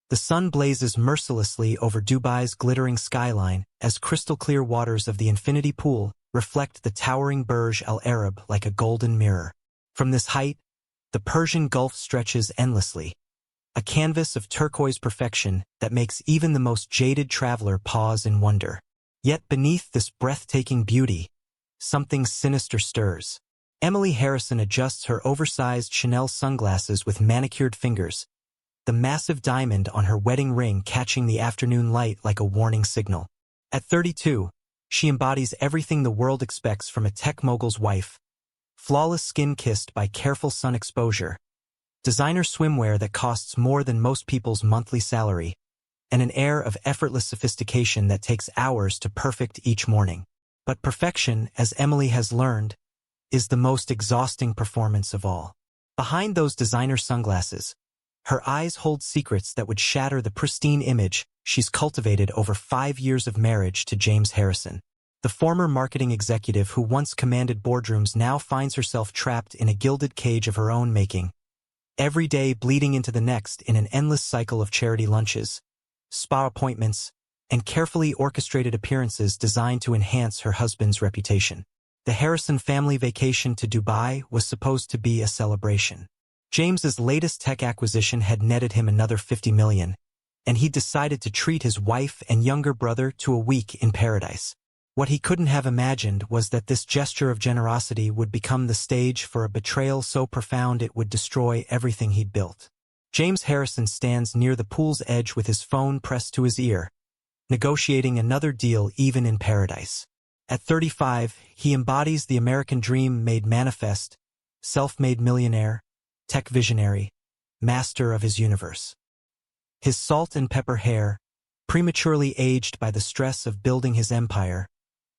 The sun blazes mercilessly over Dubai's glittering skyline as crystal-clear waters of the infinity pool reflect the towering Burj Al Arab like a golden mirror. From this height, the Persian Gulf stretches endlessly, a canvas of turquoise perfection that makes even the most jaded traveler pause in wonder. Yet beneath this breathtaking beauty, something sinister stirs. Emily Harrison adjusts her oversized Chanel sunglasses with manicured fingers, the massive diamond on her wedding ring catching the afternoon light like a warning signal. At 32, she embodies everything the world expects from a tech mogul's wife: flawless skin kissed by careful sun exposure, designer swimwear that costs more than most people's monthly salary, and an air of effortless sophistication that takes hours to perfect each morning. But perfection, as Emily has learned, is the most exhausting performance of all. Behind those designer sunglasses, her eyes hold secrets that would shatter the pristine image she's cultivated over 5 years of marriage to James Harrison. The former marketing executive who once commanded boardrooms now finds herself trapped in a gilded cage of her own making, every day bleeding into the next in an endless cycle of charity lunches, spa appointments, and carefully orchestrated appearances designed to enhance her husband's reputation. The Harrison family vacation to Dubai was supposed to be a celebration. James's latest tech acquisition had netted him another $50 million, and he decided to treat his wife and younger brother to a week in paradise. What he couldn't have imagined was that this gesture of generosity would become the stage for a betrayal so profound it would destroy everything he'd built. James Harrison stands near the pool's edge with his phone pressed to his ear, negotiating another deal even in paradise. At 35, he embodies the American dream made manifest: self-made millionaire, tech visionary, master of his universe. His salt and pepper hair, prematurely aged by the stress of building his empire,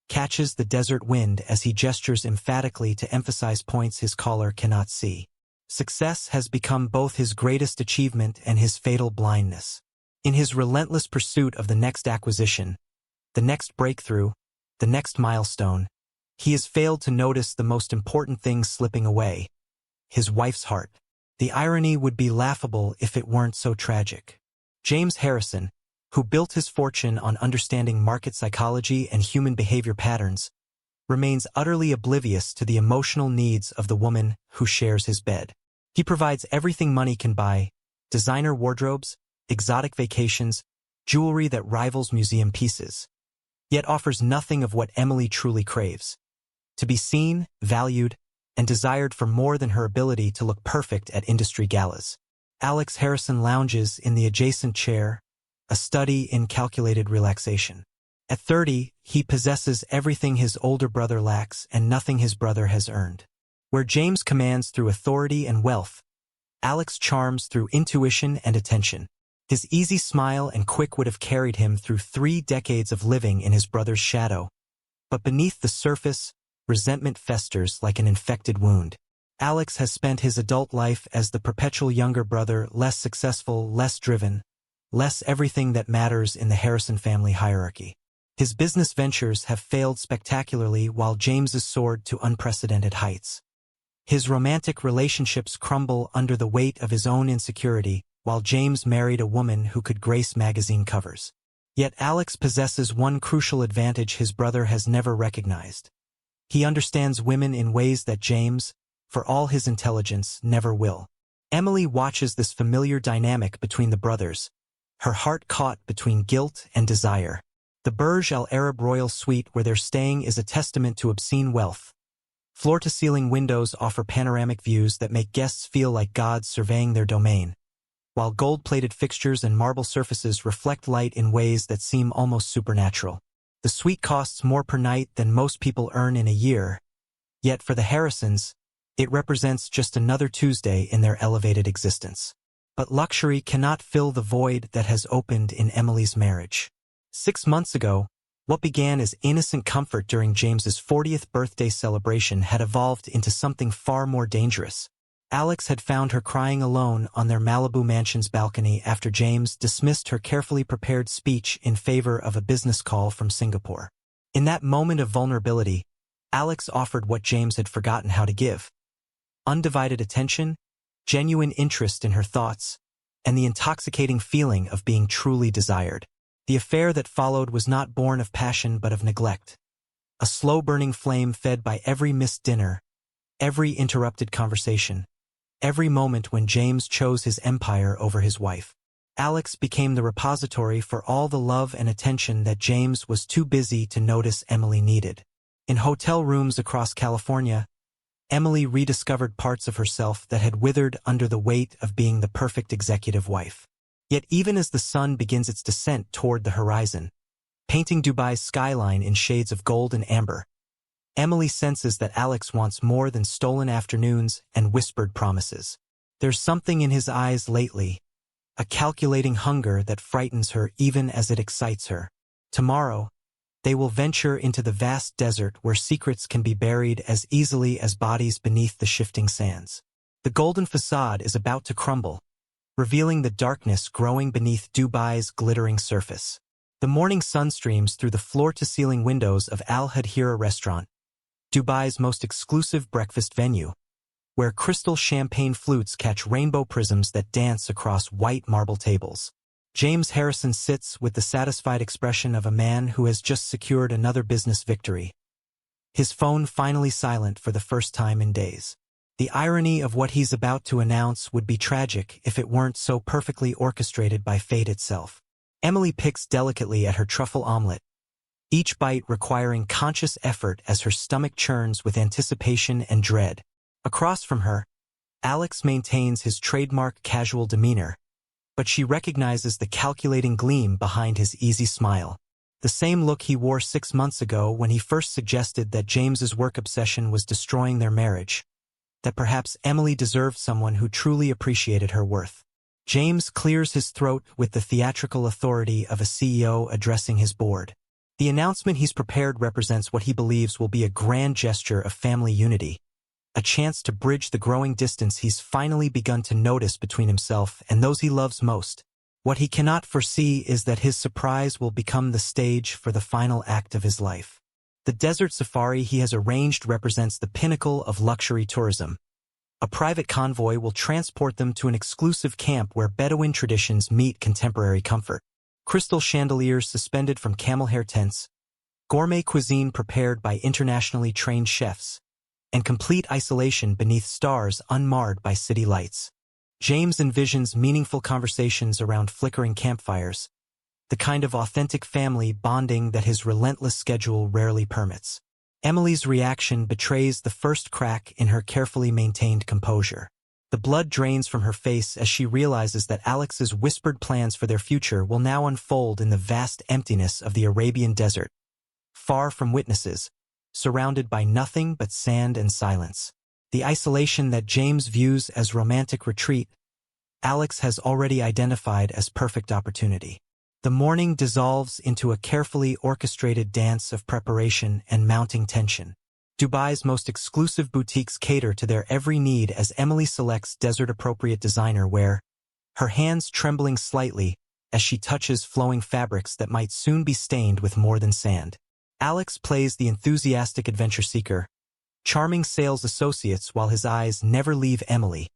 catches the desert wind as he gestures emphatically to emphasize points his caller cannot see. Success has become both his greatest achievement and his fatal blindness. In his relentless pursuit of the next acquisition, the next breakthrough, the next milestone, he has failed to notice the most important thing slipping away: his wife's heart. The irony would be laughable if it weren't so tragic. James Harrison, who built his fortune on understanding market psychology and human behavior patterns, remains utterly oblivious to the emotional needs of the woman who shares his bed. He provides everything money can buy: designer wardrobes, exotic vacations, jewelry that rivals museum pieces, yet offers nothing of what Emily truly craves: to be seen, valued, and desired for more than her ability to look perfect at industry galas. Alex Harrison lounges in the adjacent chair, a study in calculated relaxation. At 30, he possesses everything his older brother lacks and nothing his brother has earned. Where James commands through authority and wealth, Alex charms through intuition and attention. His easy smile and quick wit have carried him through 3 decades of living in his brother's shadow. But beneath the surface, resentment festers like an infected wound. Alex has spent his adult life as the perpetual younger brother, less successful, less driven, less everything that matters in the Harrison family hierarchy. His business ventures have failed spectacularly while James's soared to unprecedented heights. His romantic relationships crumble under the weight of his own insecurity, while James married a woman who could grace magazine covers. Yet Alex possesses one crucial advantage his brother has never recognized. He understands women in ways that James, for all his intelligence, never will. Emily watches this familiar dynamic between the brothers, her heart caught between guilt and desire. The Burj Al Arab royal suite where they're staying is a testament to obscene wealth. Floor-to-ceiling windows offer panoramic views that make guests feel like gods surveying their domain, while gold-plated fixtures and marble surfaces reflect light in ways that seem almost supernatural. The suite costs more per night than most people earn in a year, yet for the Harrisons, it represents just another Tuesday in their elevated existence. But luxury cannot fill the void that has opened in Emily's marriage. 6 months ago, what began as innocent comfort during James's 40th birthday celebration had evolved into something far more dangerous. Alex had found her crying alone on their Malibu mansion's balcony after James dismissed her carefully prepared speech in favor of a business call from Singapore. In that moment of vulnerability, Alex offered what James had forgotten how to give: undivided attention, genuine interest in her thoughts, and the intoxicating feeling of being truly desired. The affair that followed was not born of passion but of neglect. A slow-burning flame fed by every missed dinner, every interrupted conversation, every moment when James chose his empire over his wife. Alex became the repository for all the love and attention that James was too busy to notice Emily needed. In hotel rooms across California, Emily rediscovered parts of herself that had withered under the weight of being the perfect executive wife. Yet even as the sun begins its descent toward the horizon, painting Dubai's skyline in shades of gold and amber, Emily senses that Alex wants more than stolen afternoons and whispered promises. There's something in his eyes lately, a calculating hunger that frightens her even as it excites her. Tomorrow, they will venture into the vast desert where secrets can be buried as easily as bodies beneath the shifting sands. The golden facade is about to crumble, revealing the darkness growing beneath Dubai's glittering surface. The morning sun streams through the floor-to-ceiling windows of Al Hadhira restaurant, Dubai's most exclusive breakfast venue, where crystal champagne flutes catch rainbow prisms that dance across white marble tables. James Harrison sits with the satisfied expression of a man who has just secured another business victory, his phone finally silent for the first time in days. The irony of what he's about to announce would be tragic if it weren't so perfectly orchestrated by fate itself. Emily picks delicately at her truffle omelet, each bite requiring conscious effort as her stomach churns with anticipation and dread. Across from her, Alex maintains his trademark casual demeanor, but she recognizes the calculating gleam behind his easy smile. The same look he wore 6 months ago when he first suggested that James's work obsession was destroying their marriage, that perhaps Emily deserved someone who truly appreciated her worth. James clears his throat with the theatrical authority of a CEO addressing his board. The announcement he's prepared represents what he believes will be a grand gesture of family unity, a chance to bridge the growing distance he's finally begun to notice between himself and those he loves most. What he cannot foresee is that his surprise will become the stage for the final act of his life. The desert safari he has arranged represents the pinnacle of luxury tourism. A private convoy will transport them to an exclusive camp where Bedouin traditions meet contemporary comfort. Crystal chandeliers suspended from camel hair tents, gourmet cuisine prepared by internationally trained chefs, and complete isolation beneath stars unmarred by city lights. James envisions meaningful conversations around flickering campfires, the kind of authentic family bonding that his relentless schedule rarely permits. Emily's reaction betrays the first crack in her carefully maintained composure. The blood drains from her face as she realizes that Alex's whispered plans for their future will now unfold in the vast emptiness of the Arabian desert, far from witnesses, surrounded by nothing but sand and silence. The isolation that James views as romantic retreat, Alex has already identified as perfect opportunity. The morning dissolves into a carefully orchestrated dance of preparation and mounting tension. Dubai's most exclusive boutiques cater to their every need as Emily selects desert-appropriate designer wear, her hands trembling slightly as she touches flowing fabrics that might soon be stained with more than sand. Alex plays the enthusiastic adventure seeker, charming sales associates while his eyes never leave Emily,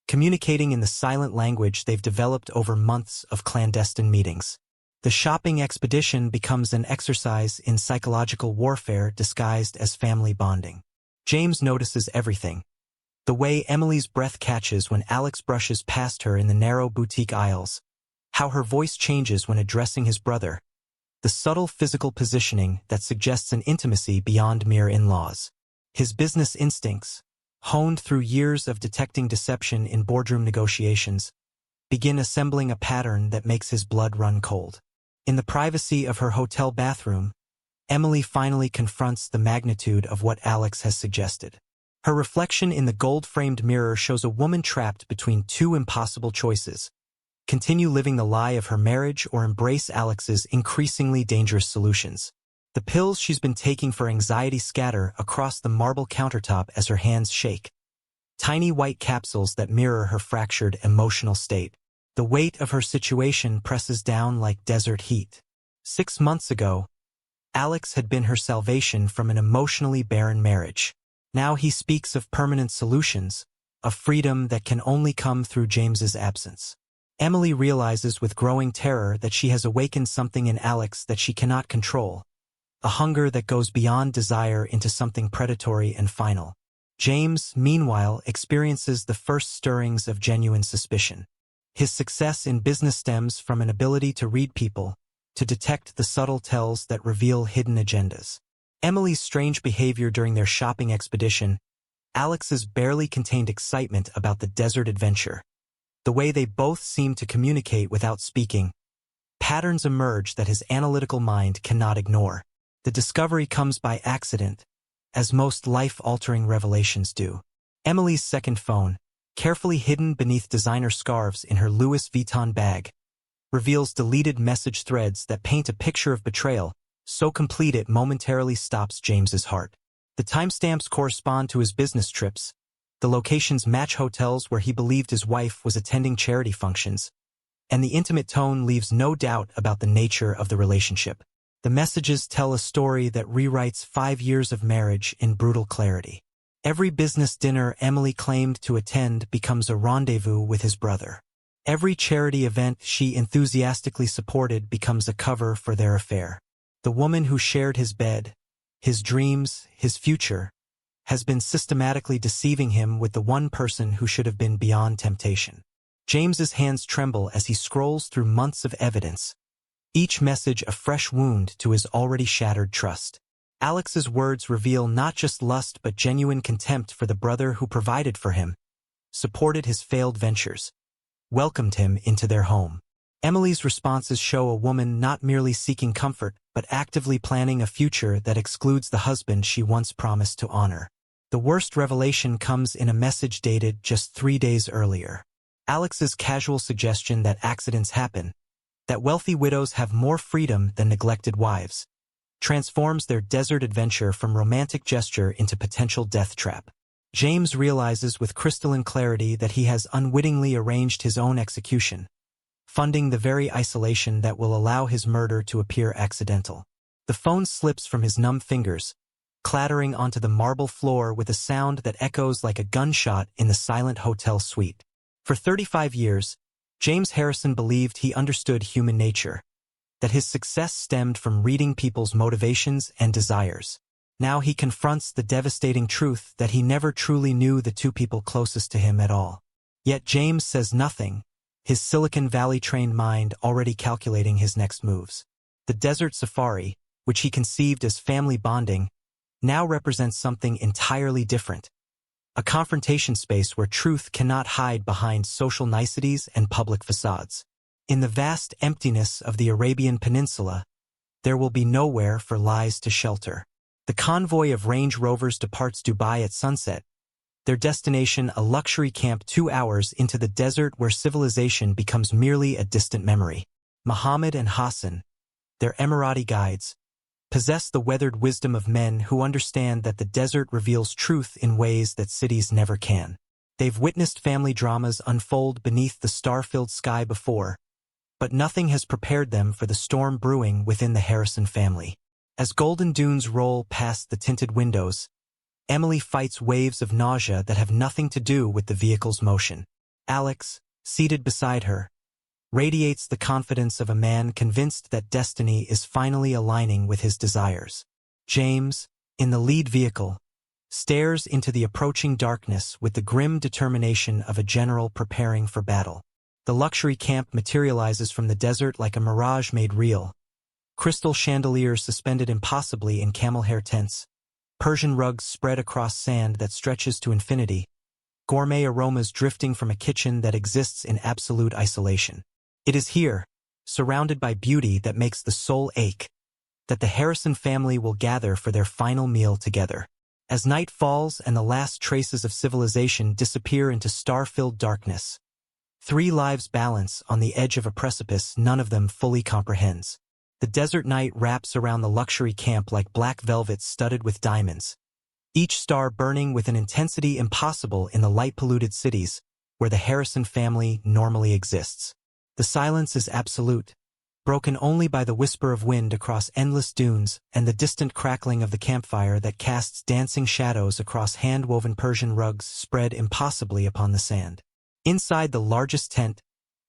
communicating in the silent language they've developed over months of clandestine meetings. The shopping expedition becomes an exercise in psychological warfare disguised as family bonding. James notices everything. The way Emily's breath catches when Alex brushes past her in the narrow boutique aisles, how her voice changes when addressing his brother, the subtle physical positioning that suggests an intimacy beyond mere in-laws. His business instincts, honed through years of detecting deception in boardroom negotiations, begin assembling a pattern that makes his blood run cold. In the privacy of her hotel bathroom, Emily finally confronts the magnitude of what Alex has suggested. Her reflection in the gold-framed mirror shows a woman trapped between two impossible choices: continue living the lie of her marriage or embrace Alex's increasingly dangerous solutions. The pills she's been taking for anxiety scatter across the marble countertop as her hands shake. Tiny white capsules that mirror her fractured emotional state. The weight of her situation presses down like desert heat. 6 months ago, Alex had been her salvation from an emotionally barren marriage. Now he speaks of permanent solutions, of freedom that can only come through James's absence. Emily realizes with growing terror that she has awakened something in Alex that she cannot control, a hunger that goes beyond desire into something predatory and final. James, meanwhile, experiences the first stirrings of genuine suspicion. His success in business stems from an ability to read people, to detect the subtle tells that reveal hidden agendas. Emily's strange behavior during their shopping expedition, Alex's barely contained excitement about the desert adventure, the way they both seem to communicate without speaking, patterns emerge that his analytical mind cannot ignore. The discovery comes by accident, as most life-altering revelations do. Emily's second phone, carefully hidden beneath designer scarves in her Louis Vuitton bag, reveals deleted message threads that paint a picture of betrayal, so complete it momentarily stops James's heart. The timestamps correspond to his business trips. The locations match hotels where he believed his wife was attending charity functions, and the intimate tone leaves no doubt about the nature of the relationship. The messages tell a story that rewrites 5 years of marriage in brutal clarity. Every business dinner Emily claimed to attend becomes a rendezvous with his brother. Every charity event she enthusiastically supported becomes a cover for their affair. The woman who shared his bed, his dreams, his future, has been systematically deceiving him with the one person who should have been beyond temptation. James's hands tremble as he scrolls through months of evidence, each message a fresh wound to his already shattered trust. Alex's words reveal not just lust but genuine contempt for the brother who provided for him, supported his failed ventures, welcomed him into their home. Emily's responses show a woman not merely seeking comfort but actively planning a future that excludes the husband she once promised to honor. The worst revelation comes in a message dated just 3 days earlier. Alex's casual suggestion that accidents happen, that wealthy widows have more freedom than neglected wives, transforms their desert adventure from romantic gesture into potential death trap. James realizes with crystalline clarity that he has unwittingly arranged his own execution, funding the very isolation that will allow his murder to appear accidental. The phone slips from his numb fingers, clattering onto the marble floor with a sound that echoes like a gunshot in the silent hotel suite. For 35 years, James Harrison believed he understood human nature, that his success stemmed from reading people's motivations and desires. Now he confronts the devastating truth that he never truly knew the two people closest to him at all. Yet James says nothing, his Silicon Valley-trained mind already calculating his next moves. The desert safari, which he conceived as family bonding, now represents something entirely different. A confrontation space where truth cannot hide behind social niceties and public facades. In the vast emptiness of the Arabian Peninsula, there will be nowhere for lies to shelter. The convoy of Range Rovers departs Dubai at sunset, their destination a luxury camp 2 hours into the desert where civilization becomes merely a distant memory. Muhammad and Hassan, their Emirati guides, possess the weathered wisdom of men who understand that the desert reveals truth in ways that cities never can. They've witnessed family dramas unfold beneath the star-filled sky before, but nothing has prepared them for the storm brewing within the Harrison family. As golden dunes roll past the tinted windows, Emily fights waves of nausea that have nothing to do with the vehicle's motion. Alex, seated beside her, radiates the confidence of a man convinced that destiny is finally aligning with his desires. James, in the lead vehicle, stares into the approaching darkness with the grim determination of a general preparing for battle. The luxury camp materializes from the desert like a mirage made real. Crystal chandeliers suspended impossibly in camel hair tents, Persian rugs spread across sand that stretches to infinity, gourmet aromas drifting from a kitchen that exists in absolute isolation. It is here, surrounded by beauty that makes the soul ache, that the Harrison family will gather for their final meal together. As night falls and the last traces of civilization disappear into star-filled darkness, 3 lives balance on the edge of a precipice none of them fully comprehends. The desert night wraps around the luxury camp like black velvet studded with diamonds, each star burning with an intensity impossible in the light-polluted cities where the Harrison family normally exists. The silence is absolute, broken only by the whisper of wind across endless dunes and the distant crackling of the campfire that casts dancing shadows across hand-woven Persian rugs spread impossibly upon the sand. Inside the largest tent,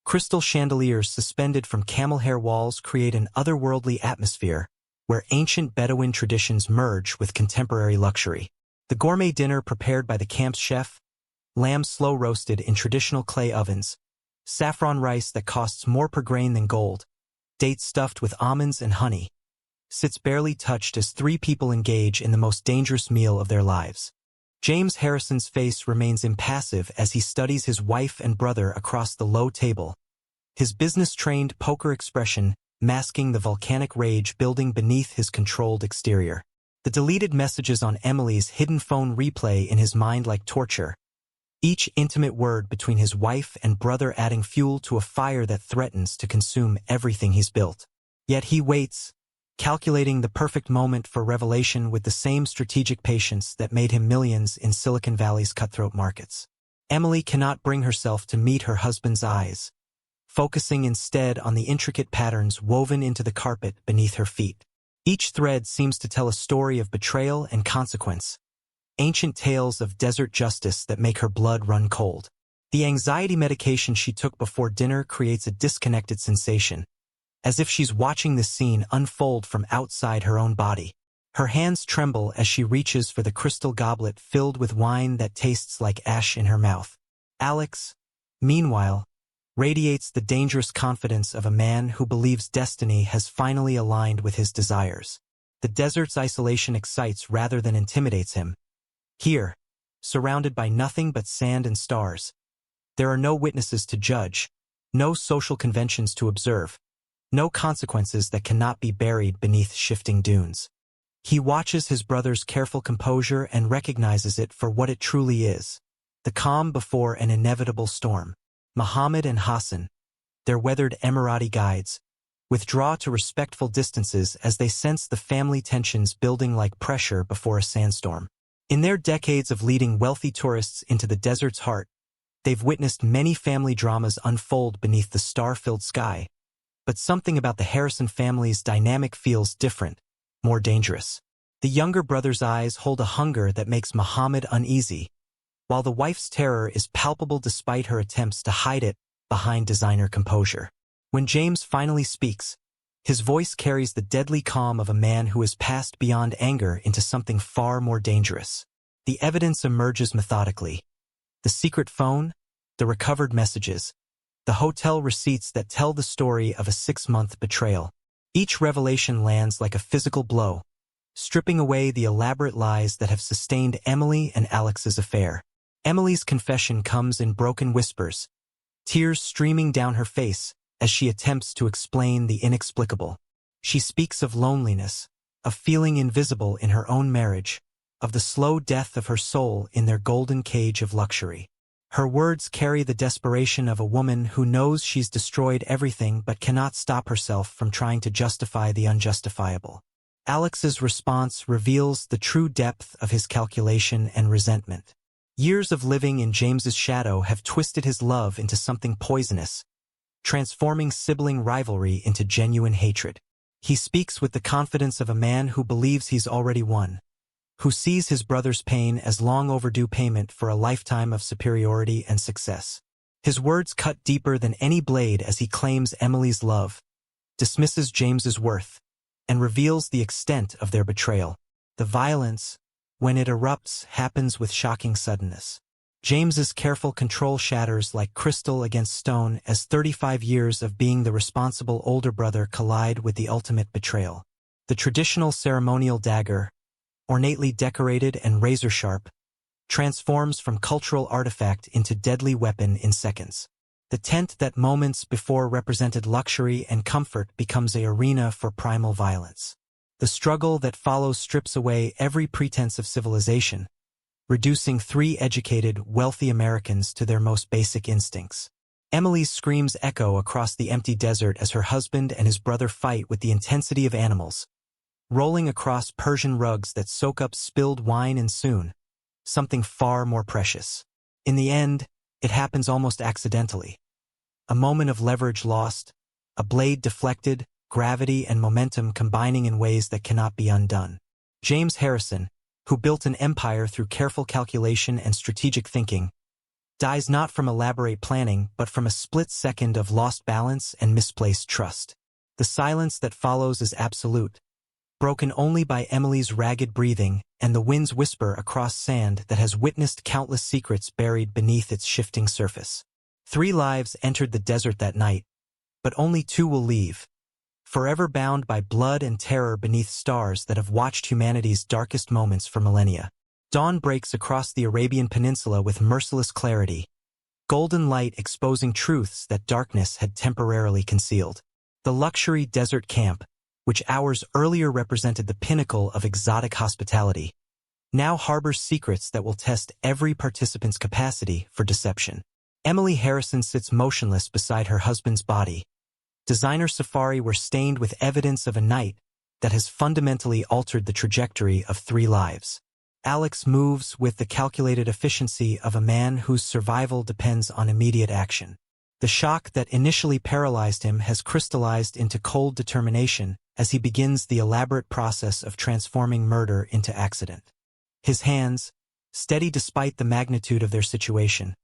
Crystal chandeliers suspended from camel hair walls create an otherworldly atmosphere where ancient Bedouin traditions merge with contemporary luxury. The gourmet dinner prepared by the camp's chef, lamb slow-roasted in traditional clay ovens, saffron rice that costs more per grain than gold, dates stuffed with almonds and honey, sits barely touched as three people engage in the most dangerous meal of their lives. James Harrison's face remains impassive as he studies his wife and brother across the low table, his business-trained poker expression masking the volcanic rage building beneath his controlled exterior. The deleted messages on Emily's hidden phone replay in his mind like torture, each intimate word between his wife and brother adding fuel to a fire that threatens to consume everything he's built. Yet he waits, calculating the perfect moment for revelation with the same strategic patience that made him millions in Silicon Valley's cutthroat markets. Emily cannot bring herself to meet her husband's eyes, focusing instead on the intricate patterns woven into the carpet beneath her feet. Each thread seems to tell a story of betrayal and consequence, ancient tales of desert justice that make her blood run cold. The anxiety medication she took before dinner creates a disconnected sensation, as if she's watching this scene unfold from outside her own body. Her hands tremble as she reaches for the crystal goblet filled with wine that tastes like ash in her mouth. Alex, meanwhile, radiates the dangerous confidence of a man who believes destiny has finally aligned with his desires. The desert's isolation excites rather than intimidates him. Here, surrounded by nothing but sand and stars, there are no witnesses to judge, no social conventions to observe, no consequences that cannot be buried beneath shifting dunes. He watches his brother's careful composure and recognizes it for what it truly is, the calm before an inevitable storm. Muhammad and Hassan, their weathered Emirati guides, withdraw to respectful distances as they sense the family tensions building like pressure before a sandstorm. In their decades of leading wealthy tourists into the desert's heart, they've witnessed many family dramas unfold beneath the star-filled sky. But something about the Harrison family's dynamic feels different, more dangerous. The younger brother's eyes hold a hunger that makes Muhammad uneasy, while the wife's terror is palpable despite her attempts to hide it behind designer composure. When James finally speaks, his voice carries the deadly calm of a man who has passed beyond anger into something far more dangerous. The evidence emerges methodically. The secret phone, the recovered messages, the hotel receipts that tell the story of a 6-month betrayal. Each revelation lands like a physical blow, stripping away the elaborate lies that have sustained Emily and Alex's affair. Emily's confession comes in broken whispers, tears streaming down her face as she attempts to explain the inexplicable. She speaks of loneliness, of feeling invisible in her own marriage, of the slow death of her soul in their golden cage of luxury. Her words carry the desperation of a woman who knows she's destroyed everything but cannot stop herself from trying to justify the unjustifiable. Alex's response reveals the true depth of his calculation and resentment. Years of living in James's shadow have twisted his love into something poisonous, transforming sibling rivalry into genuine hatred. He speaks with the confidence of a man who believes he's already won, who sees his brother's pain as long overdue payment for a lifetime of superiority and success. His words cut deeper than any blade as he claims Emily's love, dismisses James's worth, and reveals the extent of their betrayal. The violence, when it erupts, happens with shocking suddenness. James's careful control shatters like crystal against stone as 35 years of being the responsible older brother collide with the ultimate betrayal. The traditional ceremonial dagger, ornately decorated and razor-sharp, transforms from cultural artifact into deadly weapon in seconds. The tent that moments before represented luxury and comfort becomes an arena for primal violence. The struggle that follows strips away every pretense of civilization, reducing 3 educated, wealthy Americans to their most basic instincts. Emily's screams echo across the empty desert as her husband and his brother fight with the intensity of animals, rolling across Persian rugs that soak up spilled wine and soon, something far more precious. In the end, it happens almost accidentally. A moment of leverage lost, a blade deflected, gravity and momentum combining in ways that cannot be undone. James Harrison, who built an empire through careful calculation and strategic thinking, dies not from elaborate planning but from a split second of lost balance and misplaced trust. The silence that follows is absolute, broken only by Emily's ragged breathing and the wind's whisper across sand that has witnessed countless secrets buried beneath its shifting surface. 3 lives entered the desert that night, but only 2 will leave, forever bound by blood and terror beneath stars that have watched humanity's darkest moments for millennia. Dawn breaks across the Arabian Peninsula with merciless clarity, golden light exposing truths that darkness had temporarily concealed. The luxury desert camp, which hours earlier represented the pinnacle of exotic hospitality, now harbors secrets that will test every participant's capacity for deception. Emily Harrison sits motionless beside her husband's body. Designer safari were stained with evidence of a night that has fundamentally altered the trajectory of 3 lives. Alex moves with the calculated efficiency of a man whose survival depends on immediate action. The shock that initially paralyzed him has crystallized into cold determination as he begins the elaborate process of transforming murder into accident. His hands, steady despite the magnitude of their situation,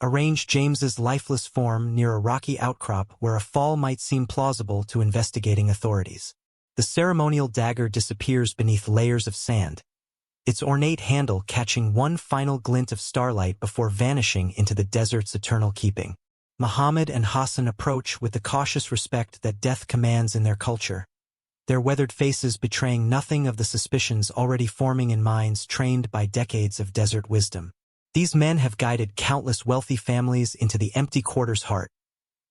arrange James's lifeless form near a rocky outcrop where a fall might seem plausible to investigating authorities. The ceremonial dagger disappears beneath layers of sand, its ornate handle catching one final glint of starlight before vanishing into the desert's eternal keeping. Muhammad and Hassan approach with the cautious respect that death commands in their culture, their weathered faces betraying nothing of the suspicions already forming in minds trained by decades of desert wisdom. These men have guided countless wealthy families into the empty quarter's heart,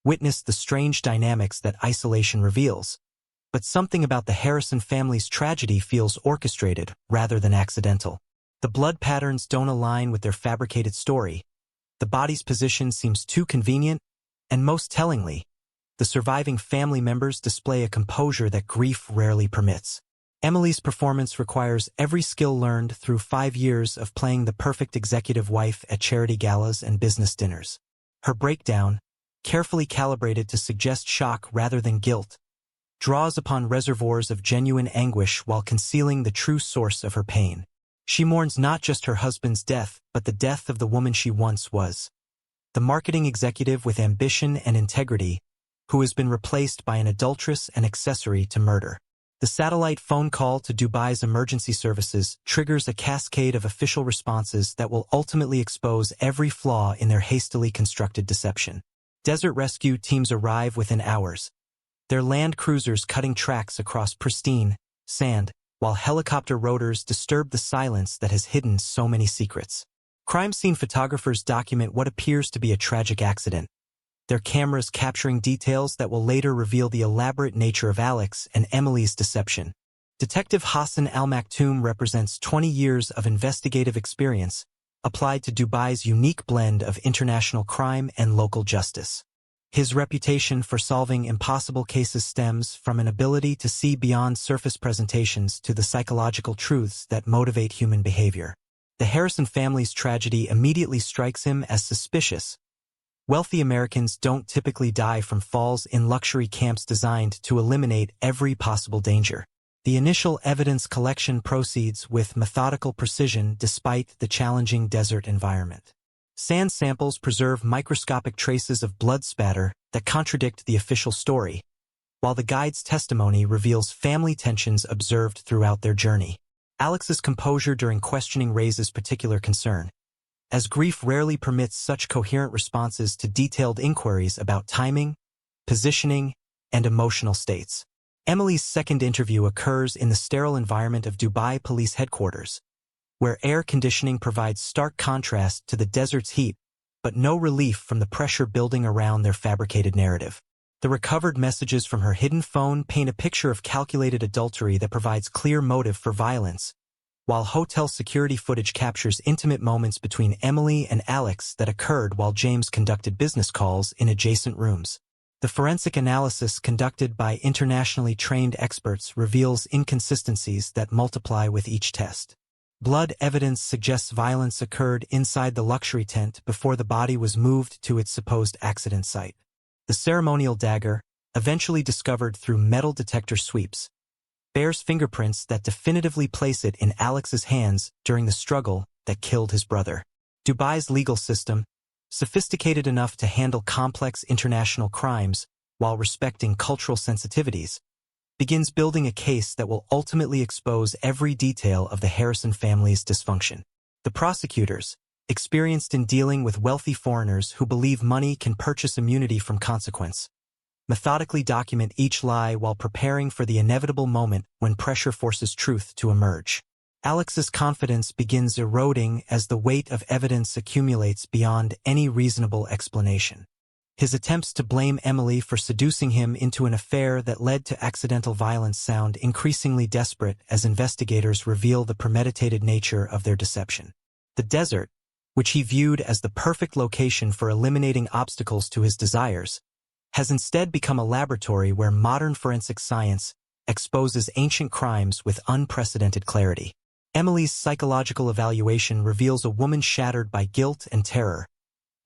witnessed the strange dynamics that isolation reveals, but something about the Harrison family's tragedy feels orchestrated rather than accidental. The blood patterns don't align with their fabricated story, the body's position seems too convenient, and most tellingly, the surviving family members display a composure that grief rarely permits. Emily's performance requires every skill learned through 5 years of playing the perfect executive wife at charity galas and business dinners. Her breakdown, carefully calibrated to suggest shock rather than guilt, draws upon reservoirs of genuine anguish while concealing the true source of her pain. She mourns not just her husband's death, but the death of the woman she once was. The marketing executive with ambition and integrity, who has been replaced by an adulteress and accessory to murder. The satellite phone call to Dubai's emergency services triggers a cascade of official responses that will ultimately expose every flaw in their hastily constructed deception. Desert rescue teams arrive within hours, their land cruisers cutting tracks across pristine sand, while helicopter rotors disturb the silence that has hidden so many secrets. Crime scene photographers document what appears to be a tragic accident, their cameras capturing details that will later reveal the elaborate nature of Alex and Emily's deception. Detective Hassan Al Maktoum represents 20 years of investigative experience applied to Dubai's unique blend of international crime and local justice. His reputation for solving impossible cases stems from an ability to see beyond surface presentations to the psychological truths that motivate human behavior. The Harrison family's tragedy immediately strikes him as suspicious. Wealthy Americans don't typically die from falls in luxury camps designed to eliminate every possible danger. The initial evidence collection proceeds with methodical precision despite the challenging desert environment. Sand samples preserve microscopic traces of blood spatter that contradict the official story, while the guide's testimony reveals family tensions observed throughout their journey. Alex's composure during questioning raises particular concern, as grief rarely permits such coherent responses to detailed inquiries about timing, positioning, and emotional states. Emily's second interview occurs in the sterile environment of Dubai Police Headquarters, where air conditioning provides stark contrast to the desert's heat, but no relief from the pressure building around their fabricated narrative. The recovered messages from her hidden phone paint a picture of calculated adultery that provides clear motive for violence, while hotel security footage captures intimate moments between Emily and Alex that occurred while James conducted business calls in adjacent rooms. The forensic analysis conducted by internationally trained experts reveals inconsistencies that multiply with each test. Blood evidence suggests violence occurred inside the luxury tent before the body was moved to its supposed accident site. The ceremonial dagger, eventually discovered through metal detector sweeps, bears fingerprints that definitively place it in Alex's hands during the struggle that killed his brother. Dubai's legal system, sophisticated enough to handle complex international crimes while respecting cultural sensitivities, begins building a case that will ultimately expose every detail of the Harrison family's dysfunction. The prosecutors, experienced in dealing with wealthy foreigners who believe money can purchase immunity from consequence, methodically document each lie while preparing for the inevitable moment when pressure forces truth to emerge. Alex's confidence begins eroding as the weight of evidence accumulates beyond any reasonable explanation. His attempts to blame Emily for seducing him into an affair that led to accidental violence sound increasingly desperate as investigators reveal the premeditated nature of their deception. The desert, which he viewed as the perfect location for eliminating obstacles to his desires, has instead become a laboratory where modern forensic science exposes ancient crimes with unprecedented clarity. Emily's psychological evaluation reveals a woman shattered by guilt and terror,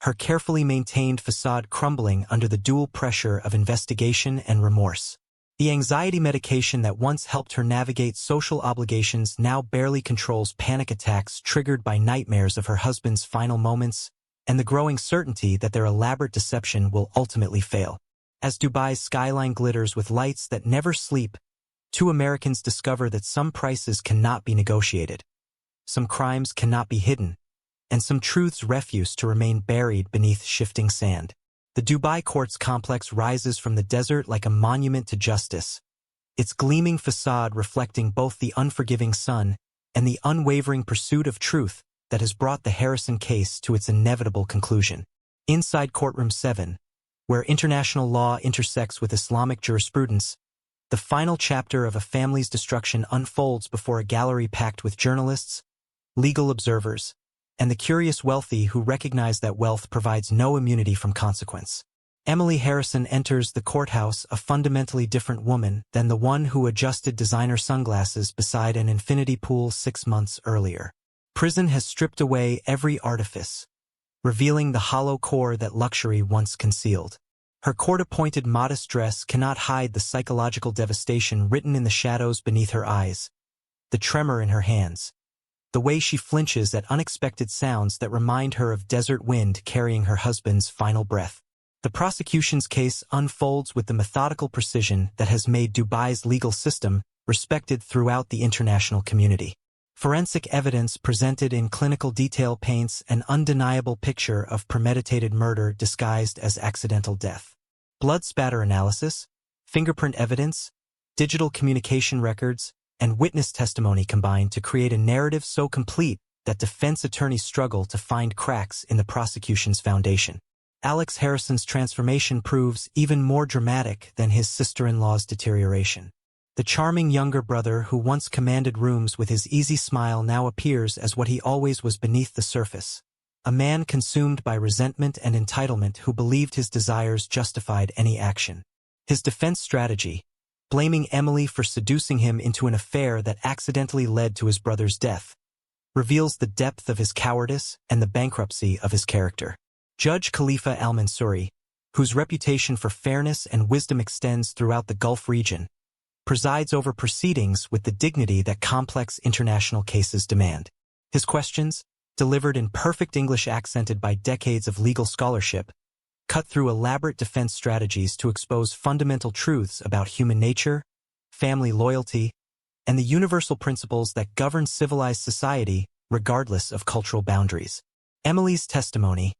her carefully maintained facade crumbling under the dual pressure of investigation and remorse. The anxiety medication that once helped her navigate social obligations now barely controls panic attacks triggered by nightmares of her husband's final moments and the growing certainty that their elaborate deception will ultimately fail. As Dubai's skyline glitters with lights that never sleep, two Americans discover that some prices cannot be negotiated, some crimes cannot be hidden, and some truths refuse to remain buried beneath shifting sand. The Dubai courts complex rises from the desert like a monument to justice, its gleaming facade reflecting both the unforgiving sun and the unwavering pursuit of truth that has brought the Harrison case to its inevitable conclusion. Inside Courtroom 7, where international law intersects with Islamic jurisprudence, the final chapter of a family's destruction unfolds before a gallery packed with journalists, legal observers, and the curious wealthy who recognize that wealth provides no immunity from consequence. Emily Harrison enters the courthouse a fundamentally different woman than the one who adjusted designer sunglasses beside an infinity pool 6 months earlier. Prison has stripped away every artifice, revealing the hollow core that luxury once concealed. Her court-appointed modest dress cannot hide the psychological devastation written in the shadows beneath her eyes, the tremor in her hands, the way she flinches at unexpected sounds that remind her of desert wind carrying her husband's final breath. The prosecution's case unfolds with the methodical precision that has made Dubai's legal system respected throughout the international community. Forensic evidence presented in clinical detail paints an undeniable picture of premeditated murder disguised as accidental death. Blood spatter analysis, fingerprint evidence, digital communication records, and witness testimony combine to create a narrative so complete that defense attorneys struggle to find cracks in the prosecution's foundation. Alex Harrison's transformation proves even more dramatic than his sister-in-law's deterioration. The charming younger brother who once commanded rooms with his easy smile now appears as what he always was beneath the surface, a man consumed by resentment and entitlement who believed his desires justified any action. His defense strategy, blaming Emily for seducing him into an affair that accidentally led to his brother's death, reveals the depth of his cowardice and the bankruptcy of his character. Judge Khalifa al-Mansouri, whose reputation for fairness and wisdom extends throughout the Gulf region, presides over proceedings with the dignity that complex international cases demand. His questions, delivered in perfect English accented by decades of legal scholarship, cut through elaborate defense strategies to expose fundamental truths about human nature, family loyalty, and the universal principles that govern civilized society regardless of cultural boundaries. Emily's testimony,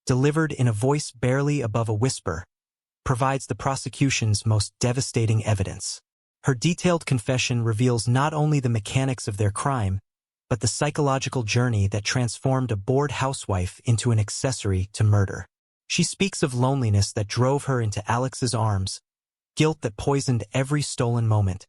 delivered in a voice barely above a whisper, provides the prosecution's most devastating evidence. Her detailed confession reveals not only the mechanics of their crime, but the psychological journey that transformed a bored housewife into an accessory to murder. She speaks of loneliness that drove her into Alex's arms, guilt that poisoned every stolen moment,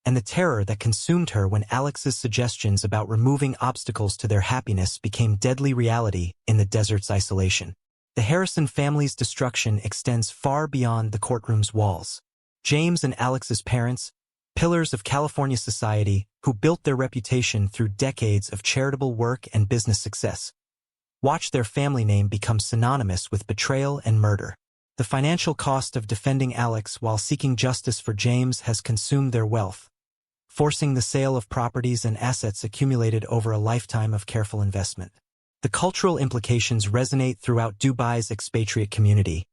and the terror that consumed her when Alex's suggestions about removing obstacles to their happiness became deadly reality in the desert's isolation. The Harrison family's destruction extends far beyond the courtroom's walls. James and Alex's parents, pillars of California society who built their reputation through decades of charitable work and business success, watched their family name become synonymous with betrayal and murder. The financial cost of defending Alex while seeking justice for James has consumed their wealth, forcing the sale of properties and assets accumulated over a lifetime of careful investment. The cultural implications resonate throughout Dubai's expatriate community,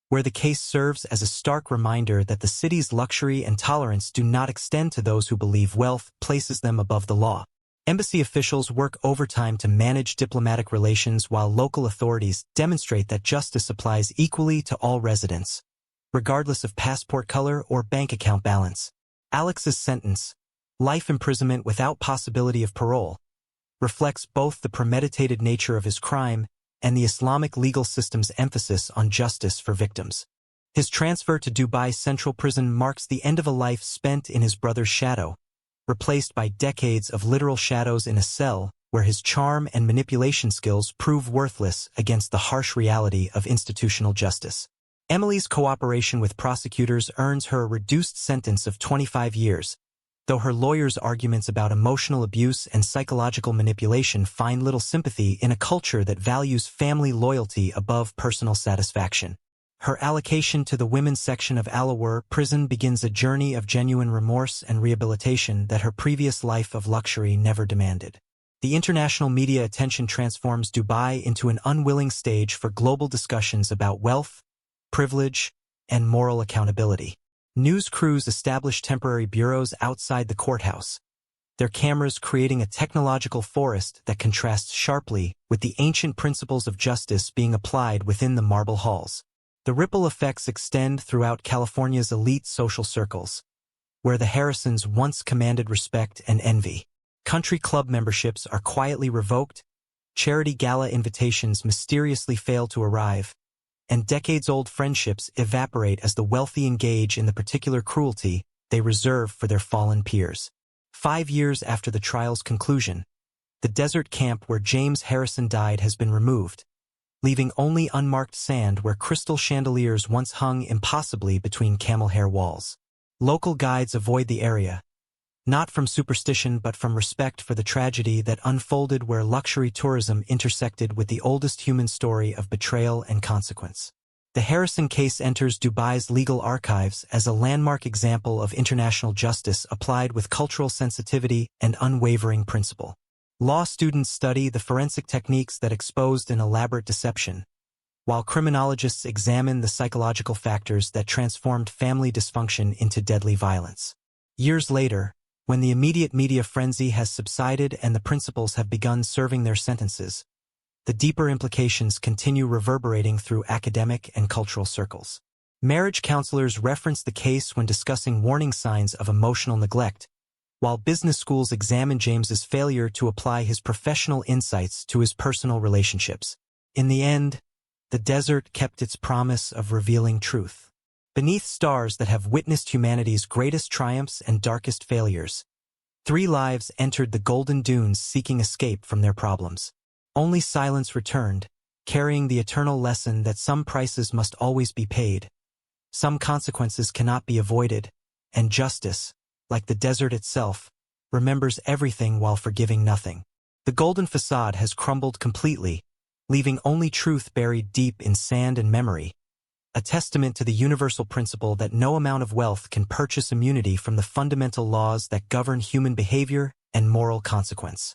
where the case serves as a stark reminder that the city's luxury and tolerance do not extend to those who believe wealth places them above the law. Embassy officials work overtime to manage diplomatic relations while local authorities demonstrate that justice applies equally to all residents, regardless of passport color or bank account balance. Alex's sentence, life imprisonment without possibility of parole, reflects both the premeditated nature of his crime and the Islamic legal system's emphasis on justice for victims. His transfer to Dubai Central Prison marks the end of a life spent in his brother's shadow, replaced by decades of literal shadows in a cell where his charm and manipulation skills prove worthless against the harsh reality of institutional justice. Emily's cooperation with prosecutors earns her a reduced sentence of 25 years, though her lawyer's arguments about emotional abuse and psychological manipulation find little sympathy in a culture that values family loyalty above personal satisfaction. Her allocation to the women's section of Al-Awar prison begins a journey of genuine remorse and rehabilitation that her previous life of luxury never demanded. The international media attention transforms Dubai into an unwilling stage for global discussions about wealth, privilege, and moral accountability. News crews establish temporary bureaus outside the courthouse, their cameras creating a technological forest that contrasts sharply with the ancient principles of justice being applied within the marble halls. The ripple effects extend throughout California's elite social circles, where the Harrisons once commanded respect and envy. Country club memberships are quietly revoked, charity gala invitations mysteriously fail to arrive, and decades-old friendships evaporate as the wealthy engage in the particular cruelty they reserve for their fallen peers. 5 years after the trial's conclusion, the desert camp where James Harrison died has been removed, leaving only unmarked sand where crystal chandeliers once hung impossibly between camel hair walls. Local guides avoid the area, not from superstition but from respect for the tragedy that unfolded where luxury tourism intersected with the oldest human story of betrayal and consequence. The Harrison case enters Dubai's legal archives as a landmark example of international justice applied with cultural sensitivity and unwavering principle. Law students study the forensic techniques that exposed an elaborate deception, while criminologists examine the psychological factors that transformed family dysfunction into deadly violence. Years later, when the immediate media frenzy has subsided and the principals have begun serving their sentences, the deeper implications continue reverberating through academic and cultural circles. Marriage counselors reference the case when discussing warning signs of emotional neglect, while business schools examine James's failure to apply his professional insights to his personal relationships. In the end, the desert kept its promise of revealing truth. Beneath stars that have witnessed humanity's greatest triumphs and darkest failures, 3 lives entered the Golden Dunes seeking escape from their problems. Only silence returned, carrying the eternal lesson that some prices must always be paid, some consequences cannot be avoided, and justice, like the desert itself, remembers everything while forgiving nothing. The golden facade has crumbled completely, leaving only truth buried deep in sand and memory, a testament to the universal principle that no amount of wealth can purchase immunity from the fundamental laws that govern human behavior and moral consequence.